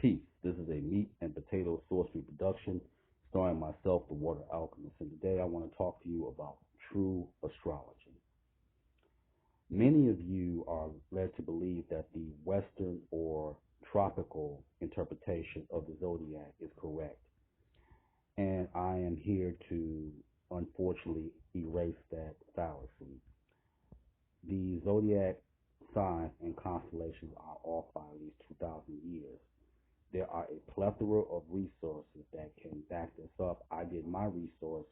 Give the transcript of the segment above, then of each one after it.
Peace. This is a meat and potato source reproduction starring myself, the Water Alchemist. And today I want to talk to you about true astrology. Many of you are led to believe that the Western or tropical interpretation of the zodiac is correct. And I am here to unfortunately erase that fallacy. The zodiac signs and constellations are off by at least 2,000 years. There are a plethora of resources that can back this up. I did my research,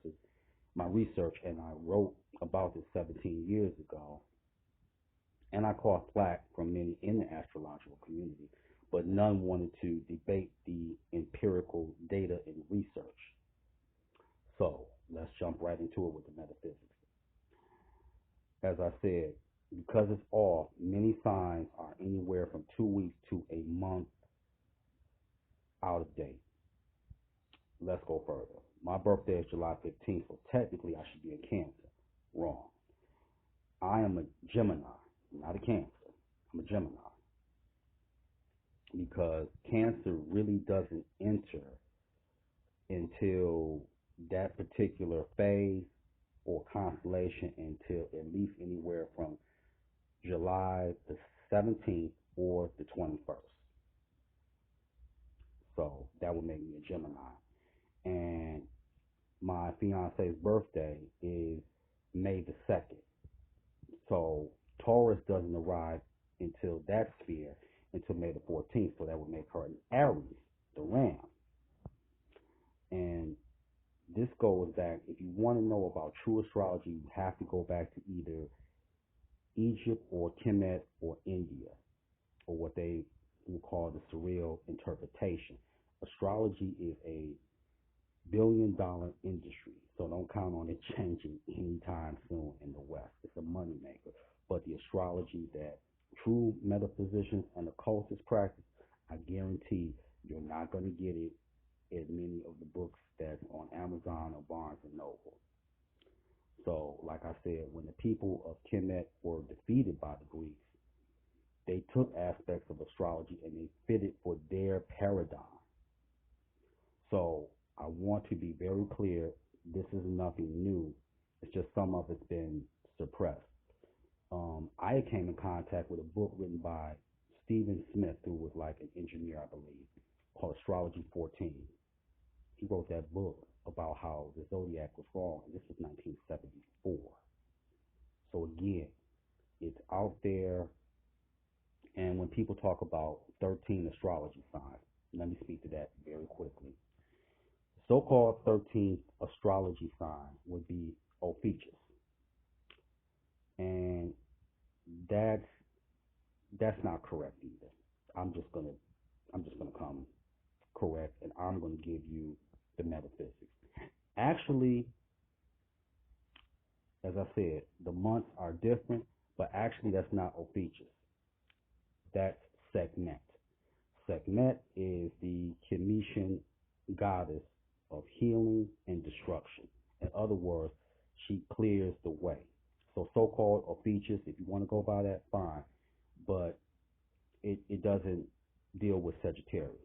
and I wrote about this 17 years ago. And I caught flack from many in the astrological community, but none wanted to debate the empirical data and research. So let's jump right into it with the metaphysics. As I said, because it's off, many signs are anywhere from 2 weeks to a month out of date. Let's go further. My birthday is July 15th, so technically I should be a Cancer. Wrong. I am a Gemini, not a Cancer. I'm a Gemini. Because Cancer really doesn't enter until that particular phase or constellation until at least anywhere from July the 17th or the 21st. So that would make me a Gemini. And my fiance's birthday is May the 2nd. So Taurus doesn't arrive until that sphere until May the 14th. So that would make her an Aries, the Ram. And this goes back, if you want to know about true astrology, you have to go back to either Egypt or Kemet or India, or what they will call the surreal interpretation. Astrology is a billion-dollar industry, so don't count on it changing anytime soon in the West. It's a moneymaker. But the astrology that true metaphysicians and occultists practice, I guarantee you're not going to get it in many of the books that's on Amazon or Barnes and Noble. So, like I said, when the people of Kemet were defeated by the Greeks, they took aspects of astrology and they fitted for their paradigm. So, I want to be very clear, this is nothing new. It's just some of it's been suppressed. I came in contact with a book written by Stephen Smith, who was like an engineer, I believe, called Astrology 14. He wrote that book about how the zodiac was wrong, and this was 1974. So again, it's out there, and when people talk about 13 astrology signs, let me speak to that very quickly. So-called 13th astrology sign would be Ophiuchus, and that's not correct either. I'm just gonna come correct, and I'm gonna give you the metaphysics. Actually, as I said, the months are different, but actually that's not Ophiuchus. That's Sekhmet. Sekhmet is the Chemetian goddess of healing and destruction. In other words, she clears the way. So so-called Ophiuchus, if you want to go by that, fine. But it doesn't deal with Sagittarius.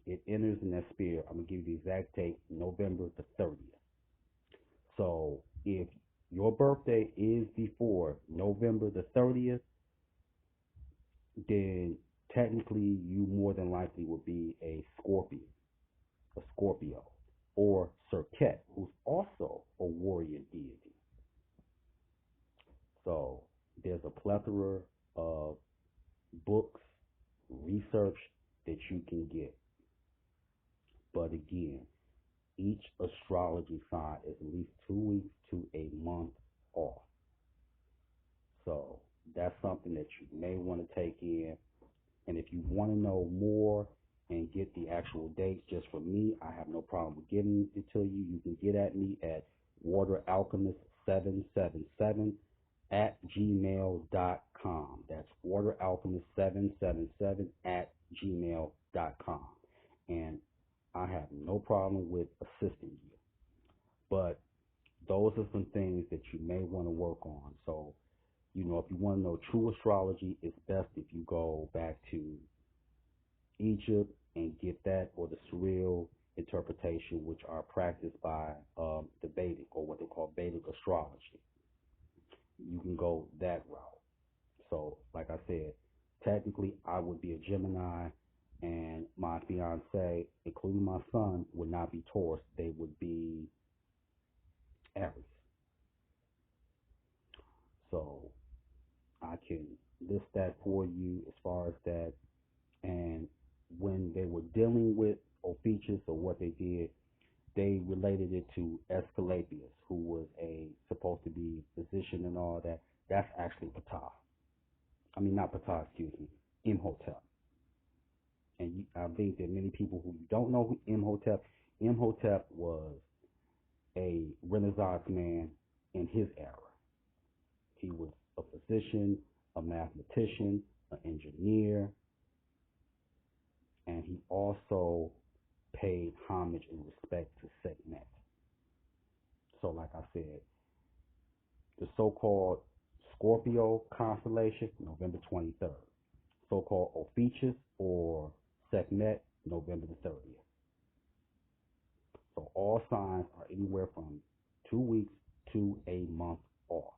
It enters in that sphere. I'm going to give you the exact date, November the 30th. So if your birthday is before November the 30th, then technically you more than likely will be a Scorpio, or Serket, who's also a warrior deity. So there's a plethora of books, research that you can get. But again, each astrology sign is at least 2 weeks to a month off. So that's something that you may want to take in. And if you want to know more and get the actual dates just for me, I have no problem with giving it to you. You can get at me at wateralchemist777 at gmail.com. That's wateralchemist777 at gmail.com. And I have no problem with assisting you. But those are some things that you may want to work on. So, if you want to know true astrology, it's best if you go back to Egypt and get that, or the surreal interpretation, which are practiced by the Vedic, or what they call Vedic astrology. You can go that route. So, like I said, technically I would be a Gemini, and my fiance, including my son, would not be Taurus. They would be Aries. So I can list that for you as far as that. And when they were dealing with Ophiuchus, or what they did, they related it to Asclepius, who was a supposed to be physician and all that. That's actually Ptah. I mean, not Ptah, excuse me, Imhotep. And I think that many people who don't know who Imhotep was a Renaissance man in his era. He was a physician, a mathematician, an engineer, and he also paid homage and respect to Sekhmet. So, like I said, the so-called Scorpio constellation, November 23rd. So-called Ophiuchus or Sekhmet, November the 30th. So all signs are anywhere from 2 weeks to a month off.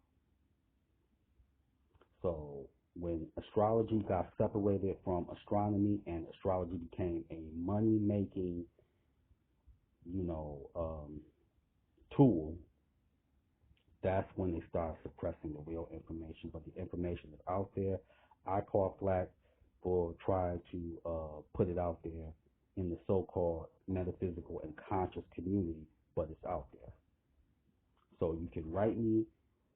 So when astrology got separated from astronomy and astrology became a money-making, you know, tool, that's when they start suppressing the real information. But the information is out there. I call flack for trying to put it out there in the so-called metaphysical and conscious community, but it's out there. So you can write me,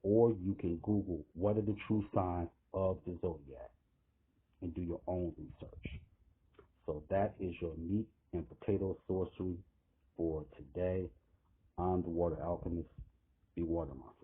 or you can Google what are the true signs of the zodiac and do your own research. So that is your meat and potato sorcery for today. I'm the Water Alchemist. Be water, my friend.